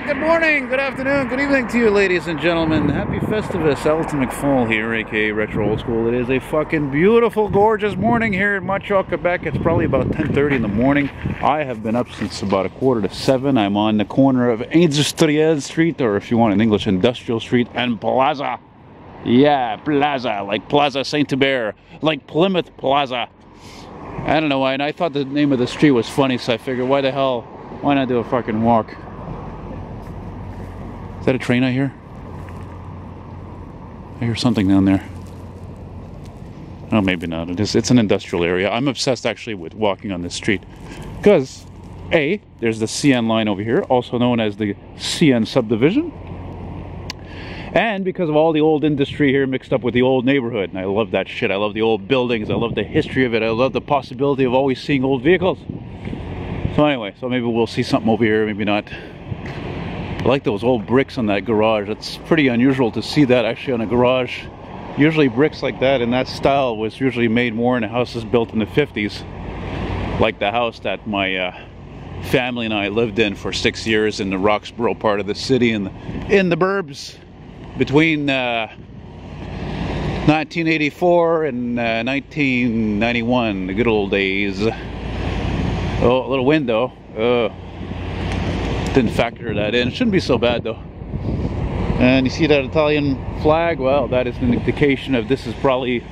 good morning, good afternoon, good evening to you, ladies and gentlemen. Happy Festivus. Elton McFall here, aka Retro Old School. It is a fucking beautiful, gorgeous morning here in Montreal, Quebec. It's probably about 10:30 in the morning. I have been up since about 6:45. I'm on the corner of Industriel Street, or if you want in English, Industrial Street, and Plaza. Yeah, Plaza, like Plaza Saint-Hubert, like Plymouth Plaza. I don't know why, and I thought the name of the street was funny, so I figured, why the hell, why not do a fucking walk? Is that a train I hear? I hear something down there. Oh, maybe not. It's an industrial area. I'm obsessed actually with walking on this street. Because, A, there's the CN line over here, also known as the CN subdivision. And because of all the old industry here mixed up with the old neighborhood. And I love that shit. I love the old buildings. I love the history of it. I love the possibility of always seeing old vehicles. So anyway, so maybe we'll see something over here, maybe not. I like those old bricks on that garage. It's pretty unusual to see that actually on a garage. Usually bricks like that in that style was usually made more in houses built in the 50s. Like the house that my family and I lived in for 6 years in the Roxborough part of the city in the burbs between 1984 and 1991, the good old days. Oh, a little window. Didn't factor that in. Shouldn't be so bad though. And you see that Italian flag? Well, that is an indication of this is probably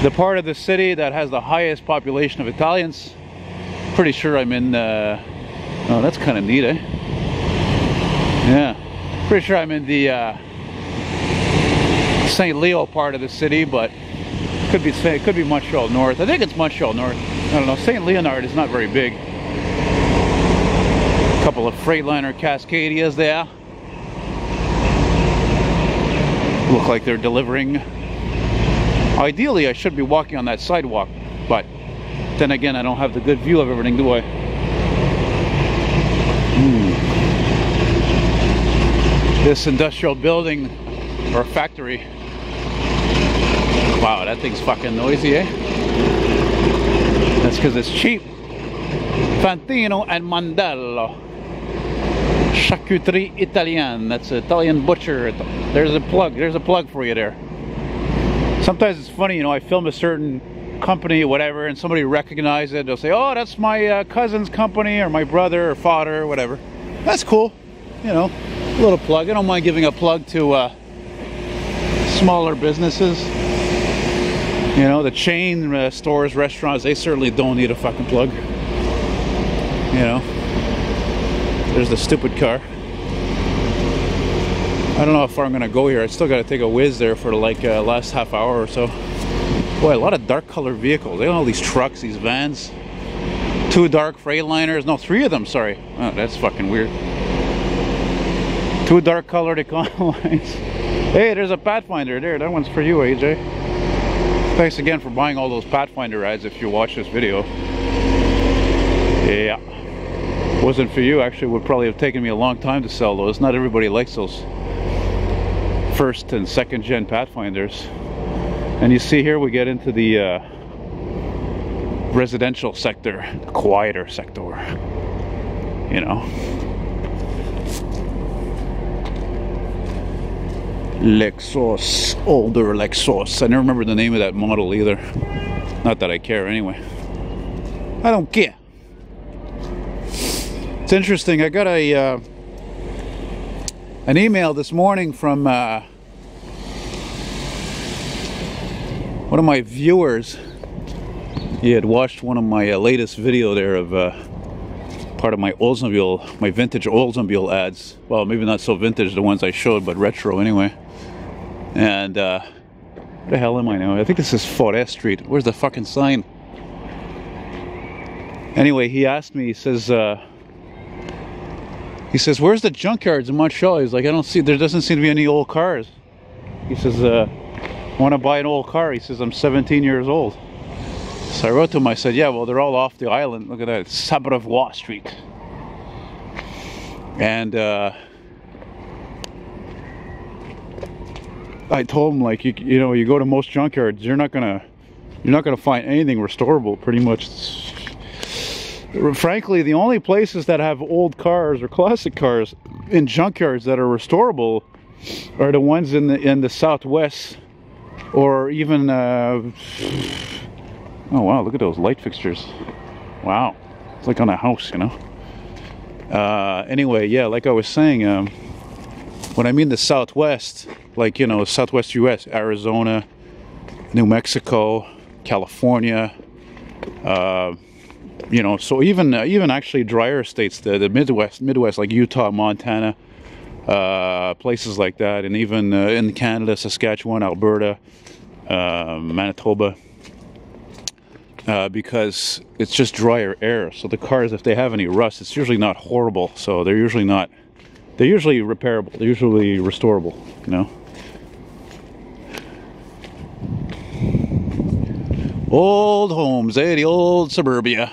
the part of the city that has the highest population of Italians. Pretty sure I'm in oh, that's kind of neat, eh? Yeah, pretty sure I'm in the St. Leo part of the city, but it could be Montreal North. I think it's Montreal North. I don't know. St. Leonard is not very big. Couple of Freightliner Cascadias there. Look like they're delivering. Ideally, I should be walking on that sidewalk, but then again, I don't have the good view of everything, do I? This industrial building or factory. Wow, that thing's fucking noisy, eh? That's because it's cheap. Santino Mandela. Charcuterie Italienne. That's an Italian butcher. There's a plug. There's a plug for you there. Sometimes it's funny, you know, I film a certain company or whatever, and somebody recognizes it. They'll say, oh, that's my cousin's company, or my brother or father or whatever. That's cool. You know, a little plug. I don't mind giving a plug to smaller businesses. You know, the chain stores, restaurants, they certainly don't need a fucking plug. You know. There's the stupid car. I don't know how far I'm gonna go here. I still gotta take a whiz there for like last half hour or so. Boy, a lot of dark colored vehicles. They got all these trucks, these vans. 2 dark Freightliners. No, 3 of them, sorry. Oh, that's fucking weird. 2 dark colored Econolines. Hey, there's a Pathfinder there. That one's for you, AJ. Thanks again for buying all those Pathfinder ads if you watch this video. Yeah. Wasn't for you, actually, it would probably have taken me a long time to sell those. Not everybody likes those first and second gen Pathfinders. And you see here we get into the residential sector, the quieter sector, you know. Lexus, older Lexus. I never remember the name of that model either. Not that I care anyway. I don't care. It's interesting. I got an email this morning from one of my viewers. He had watched one of my latest video there of part of my Oldsmobile, my vintage Oldsmobile ads. Well, maybe not so vintage, the ones I showed, but retro anyway. And where the hell am I now? I think this is Forest Street. Where's the fucking sign? Anyway, he asked me, he says, where's the junkyards in Montreal? He's like, I don't see, there doesn't seem to be any old cars. He says, I want to buy an old car. He says, I'm 17 years old. So I wrote to him, I said, yeah, well, they're all off the island. Look at that, it's Sabre-Voie Street. And I told him, like, you know, you go to most junkyards, you're not gonna find anything restorable, pretty much. Frankly, the only places that have old cars or classic cars in junkyards that are restorable are the ones in the Southwest, or even oh wow, look at those light fixtures. Wow, it's like on a house, you know. Anyway, yeah, like I was saying, when I mean the Southwest, like, you know, Southwest US, Arizona, New Mexico, California, you know, so even actually drier states, the Midwest, like Utah, Montana, places like that, and even in Canada, Saskatchewan, Alberta, Manitoba, because it's just drier air. So the cars, if they have any rust, it's usually not horrible. So they're usually repairable. They're usually restorable, you know. Old homes, eh? The old suburbia.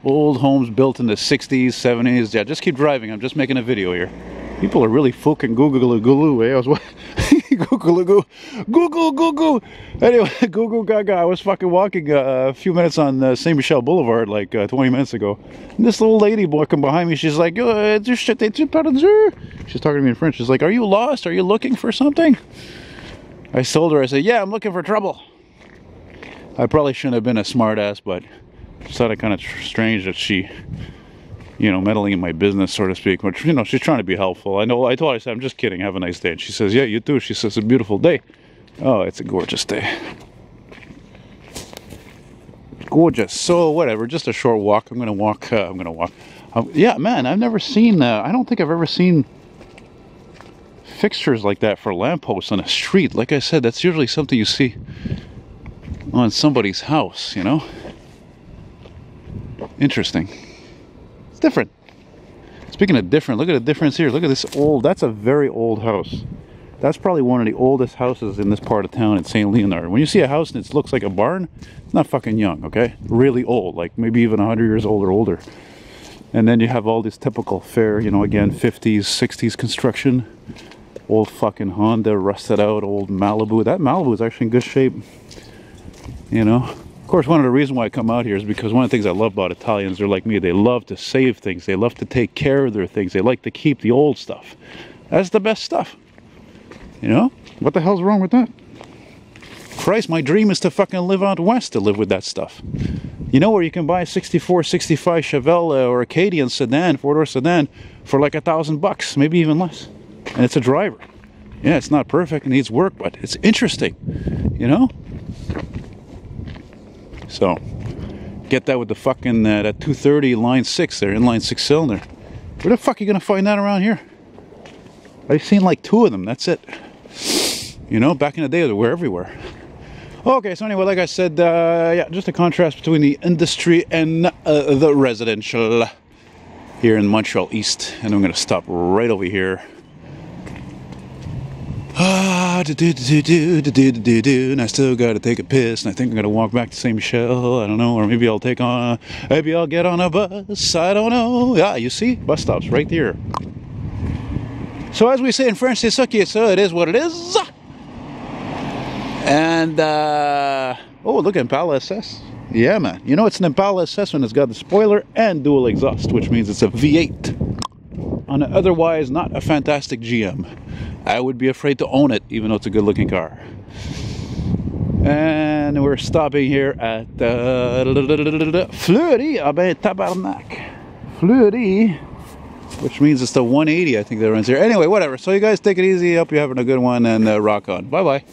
Old homes built in the 60s, 70s. Yeah, just keep driving. I'm just making a video here. People are really fucking goo-goo-goo-goo, eh? I was goo-goo-goo. Anyway, goo-goo-gaga. I was fucking walking a few minutes on Saint Michel Boulevard like 20 minutes ago. And this little lady walking behind me, she's like, she's talking to me in French. She's like, are you lost? Are you looking for something? I told her, I said, yeah, I'm looking for trouble. I probably shouldn't have been a smart ass, but it sounded kind of strange that she, you know, meddling in my business, so to speak. Which, you know, she's trying to be helpful. I know. I told her, I said, I'm just kidding. Have a nice day. And she says, yeah, you too. She says, it's a beautiful day. Oh, it's a gorgeous day. Gorgeous. So whatever. Just a short walk. I'm gonna walk. Yeah, man. I've never seen. I don't think I've ever seen fixtures like that for lampposts on a street. Like I said, that's usually something you see on somebody's house, you know. Interesting. It's different. Speaking of different, look at the difference here. Look at this old, that's a very old house. That's probably one of the oldest houses in this part of town in St. Leonard. When you see a house and it looks like a barn, it's not fucking young, okay? Really old, like maybe even 100 years old or older. And then you have all this typical fare, you know, again, 50s, 60s construction. Old fucking Honda, rusted out, old Malibu. That Malibu is actually in good shape. You know, of course, one of the reasons why I come out here is because one of the things I love about Italians, they're like me. They love to save things. They love to take care of their things. They like to keep the old stuff. That's the best stuff. You know, what the hell's wrong with that? Christ, my dream is to fucking live out west, to live with that stuff. You know, where you can buy a 64, 65 Chevelle or Acadian sedan, four-door sedan, for like $1,000, maybe even less. And it's a driver. Yeah, it's not perfect, it needs work, but it's interesting, you know? So, get that with the fucking, that 230 line 6 there, inline 6-cylinder. Where the fuck are you gonna find that around here? I've seen like 2 of them, that's it. You know, back in the day they were everywhere. Okay, so anyway, like I said, yeah, just a contrast between the industry and the residential here in Montreal East. And I'm gonna stop right over here. And I still gotta take a piss, and I think I'm gonna walk back to Saint Michel. I don't know, or maybe I'll get on a bus. I don't know. Yeah, you see, bus stops right here. So as we say in French, c'est ça qui est ça. It is what it is. And oh, look, Impala SS. Yeah, man. You know it's an Impala SS when it's got the spoiler and dual exhaust, which means it's a V8 on an otherwise not a fantastic GM. I would be afraid to own it, even though it's a good-looking car. And we're stopping here at Fleury. Ah ben, tabarnak. Fleury, which means it's the 180, I think, that runs here. Anyway, whatever. So you guys take it easy. Hope you're having a good one, and rock on. Bye-bye.